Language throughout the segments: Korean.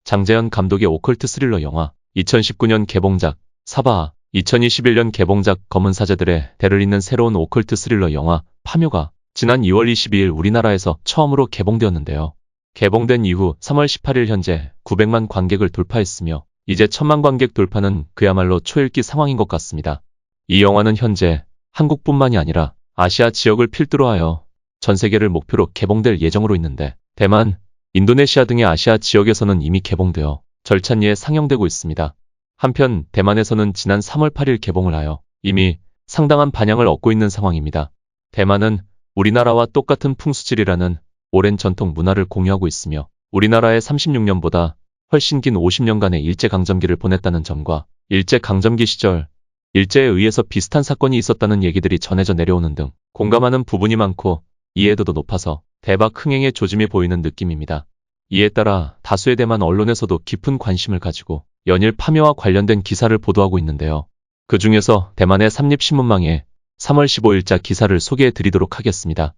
장재현 감독의 오컬트 스릴러 영화, 2019년 개봉작 사바, 2021년 개봉작 검은 사제들의 대를 잇는 새로운 오컬트 스릴러 영화 파묘가 지난 2월 22일 우리나라에서 처음으로 개봉되었는데요. 개봉된 이후 3월 18일 현재 900만 관객을 돌파했으며 이제 1000만 관객 돌파는 그야말로 초읽기 상황인 것 같습니다. 이 영화는 현재 한국뿐만이 아니라 아시아 지역을 필두로 하여 전 세계를 목표로 개봉될 예정으로 있는데 대만, 인도네시아 등의 아시아 지역에서는 이미 개봉되어 절찬리에 상영되고 있습니다. 한편 대만에서는 지난 3월 8일 개봉을 하여 이미 상당한 반향을 얻고 있는 상황입니다. 대만은 우리나라와 똑같은 풍수지리라는 오랜 전통 문화를 공유하고 있으며 우리나라의 36년보다 훨씬 긴 50년간의 일제강점기를 보냈다는 점과 일제강점기 시절 일제에 의해서 비슷한 사건이 있었다는 얘기들이 전해져 내려오는 등 공감하는 부분이 많고 이해도도 높아서 대박 흥행의 조짐이 보이는 느낌입니다. 이에 따라 다수의 대만 언론에서도 깊은 관심을 가지고 연일 파묘와 관련된 기사를 보도하고 있는데요. 그 중에서 대만의 삼립신문망에 3월 15일자 기사를 소개해 드리도록 하겠습니다.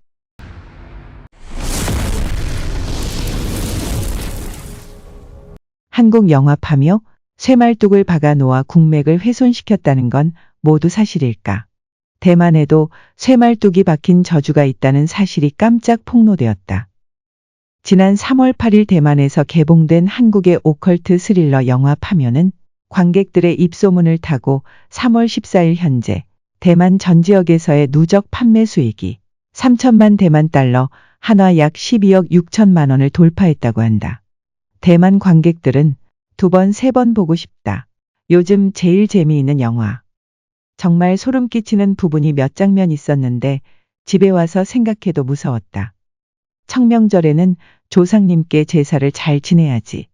한국 영화 파묘, 쇠말뚝을 박아 놓아 국맥을 훼손시켰다는 건 모두 사실일까? 대만에도 쇠말뚝이 박힌 저주가 있다는 사실이 깜짝 폭로되었다. 지난 3월 8일 대만에서 개봉된 한국의 오컬트 스릴러 영화 파묘는 관객들의 입소문을 타고 3월 14일 현재 대만 전 지역에서의 누적 판매 수익이 3천만 대만 달러, 한화 약 12억 6천만 원을 돌파했다고 한다. 대만 관객들은 2번, 3번 보고 싶다. 요즘 제일 재미있는 영화. 정말 소름 끼치는 부분이 몇 장면 있었는데 집에 와서 생각해도 무서웠다. 청명절에는 조상님께 제사를 잘 지내야지.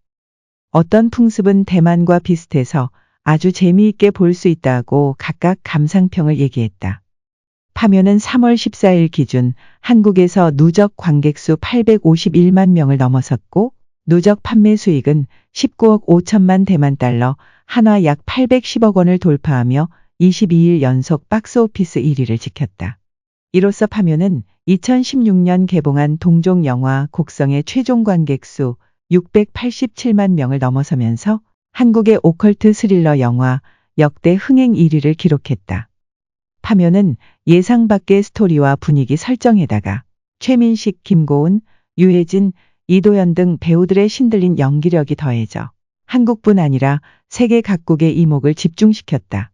어떤 풍습은 대만과 비슷해서 아주 재미있게 볼 수 있다고 각각 감상평을 얘기했다. 파묘는 3월 14일 기준 한국에서 누적 관객수 851만 명을 넘어섰고 누적 판매 수익은 19억 5천만 대만 달러, 한화 약 810억 원을 돌파하며 22일 연속 박스오피스 1위를 지켰다. 이로써 파묘는 2016년 개봉한 동종 영화 곡성의 최종 관객수 687만 명을 넘어서면서 한국의 오컬트 스릴러 영화 역대 흥행 1위를 기록했다. 파묘는 예상 밖의 스토리와 분위기 설정에다가 최민식, 김고은, 유해진, 이도현 등 배우들의 신들린 연기력이 더해져 한국뿐 아니라 세계 각국의 이목을 집중시켰다.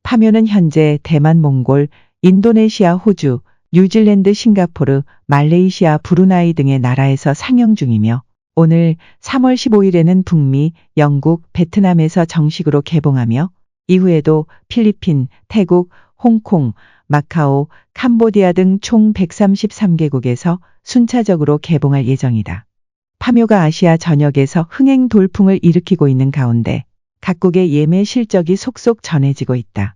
파묘는 현재 대만, 몽골, 인도네시아, 호주, 뉴질랜드, 싱가포르, 말레이시아, 브루나이 등의 나라에서 상영 중이며 오늘 3월 15일에는 북미, 영국, 베트남에서 정식으로 개봉하며 이후에도 필리핀, 태국, 홍콩, 마카오, 캄보디아 등 총 133개국에서 순차적으로 개봉할 예정이다. 파묘가 아시아 전역에서 흥행 돌풍을 일으키고 있는 가운데 각국의 예매 실적이 속속 전해지고 있다.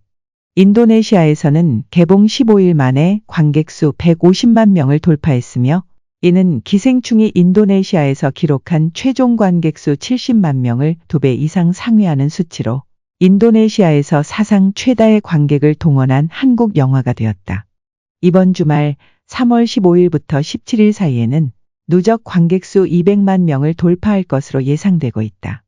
인도네시아에서는 개봉 15일 만에 관객수 150만 명을 돌파했으며 이는 기생충이 인도네시아에서 기록한 최종 관객수 70만 명을 2배 이상 상회하는 수치로 인도네시아에서 사상 최다의 관객을 동원한 한국 영화가 되었다. 이번 주말 3월 15일부터 17일 사이에는 누적 관객수 200만 명을 돌파할 것으로 예상되고 있다.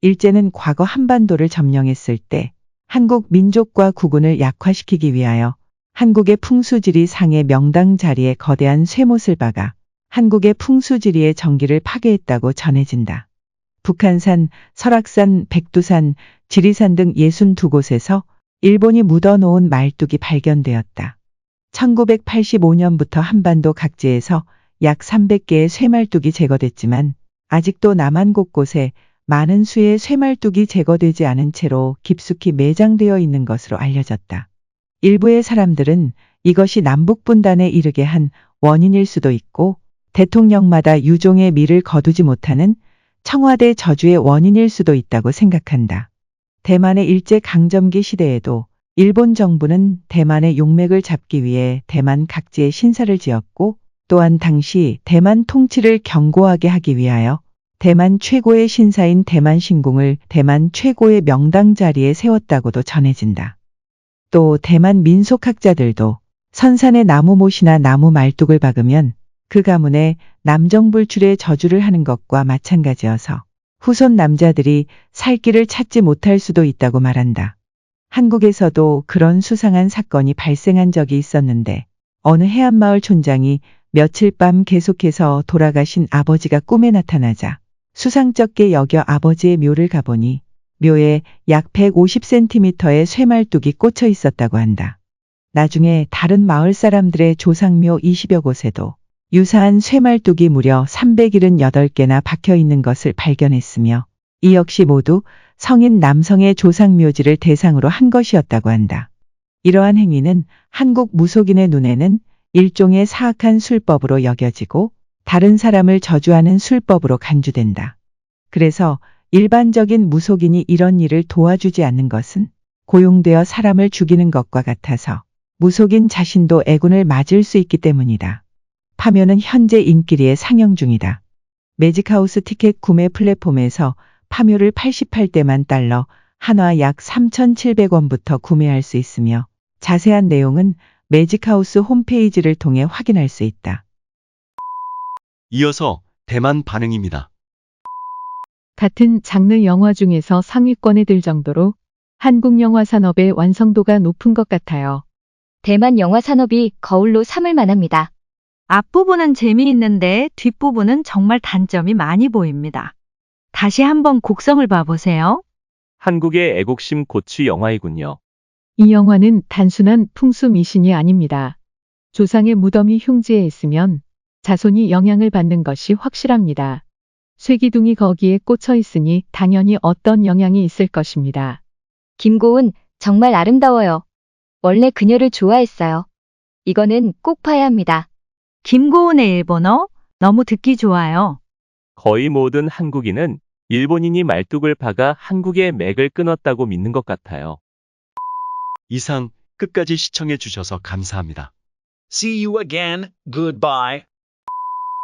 일제는 과거 한반도를 점령했을 때 한국 민족과 국운을 약화시키기 위하여 한국의 풍수지리 상의 명당 자리에 거대한 쇠못을 박아 한국의 풍수지리의 정기를 파괴했다고 전해진다. 북한산, 설악산, 백두산, 지리산 등 62곳에서 일본이 묻어놓은 말뚝이 발견되었다. 1985년부터 한반도 각지에서 약 300개의 쇠말뚝이 제거됐지만 아직도 남한 곳곳에 많은 수의 쇠말뚝이 제거되지 않은 채로 깊숙이 매장되어 있는 것으로 알려졌다. 일부의 사람들은 이것이 남북분단에 이르게 한 원인일 수도 있고 대통령마다 유종의 미를 거두지 못하는 청와대 저주의 원인일 수도 있다고 생각한다. 대만의 일제강점기 시대에도 일본 정부는 대만의 용맥을 잡기 위해 대만 각지에 신사를 지었고 또한 당시 대만 통치를 견고하게 하기 위하여 대만 최고의 신사인 대만신궁을 대만 최고의 명당 자리에 세웠다고도 전해진다. 또 대만 민속학자들도 선산에 나무못이나 나무 말뚝을 박으면 그 가문에 남정불출의 저주를 하는 것과 마찬가지여서 후손 남자들이 살 길을 찾지 못할 수도 있다고 말한다. 한국에서도 그런 수상한 사건이 발생한 적이 있었는데 어느 해안마을 촌장이 며칠 밤 계속해서 돌아가신 아버지가 꿈에 나타나자 수상쩍게 여겨 아버지의 묘를 가보니 묘에 약 150cm의 쇠말뚝이 꽂혀 있었다고 한다. 나중에 다른 마을 사람들의 조상묘 20여 곳에도 유사한 쇠말뚝이 무려 378개나 박혀 있는 것을 발견했으며 이 역시 모두 성인 남성의 조상묘지를 대상으로 한 것이었다고 한다. 이러한 행위는 한국 무속인의 눈에는 일종의 사악한 술법으로 여겨지고 다른 사람을 저주하는 술법으로 간주된다. 그래서 일반적인 무속인이 이런 일을 도와주지 않는 것은 고용되어 사람을 죽이는 것과 같아서 무속인 자신도 애군을 맞을 수 있기 때문이다. 파묘는 현재 인기리에 상영 중이다. 매직하우스 티켓 구매 플랫폼에서 파묘를 88대만 달러, 한화 약 3,700원부터 구매할 수 있으며 자세한 내용은 매직하우스 홈페이지를 통해 확인할 수 있다. 이어서 대만 반응입니다. 같은 장르 영화 중에서 상위권에 들 정도로 한국 영화 산업의 완성도가 높은 것 같아요. 대만 영화 산업이 거울로 삼을 만합니다. 앞부분은 재미있는데 뒷부분은 정말 단점이 많이 보입니다. 다시 한번 곡성을 봐보세요. 한국의 애국심 고취 영화이군요. 이 영화는 단순한 풍수 미신이 아닙니다. 조상의 무덤이 흉지에 있으면 자손이 영향을 받는 것이 확실합니다. 쇠기둥이 거기에 꽂혀 있으니 당연히 어떤 영향이 있을 것입니다. 김고은 정말 아름다워요. 원래 그녀를 좋아했어요. 이거는 꼭 봐야 합니다. 김고은의 일본어 너무 듣기 좋아요. 거의 모든 한국인은 일본인이 말뚝을 박아 한국의 맥을 끊었다고 믿는 것 같아요. 이상 끝까지 시청해 주셔서 감사합니다. See you again. Goodbye.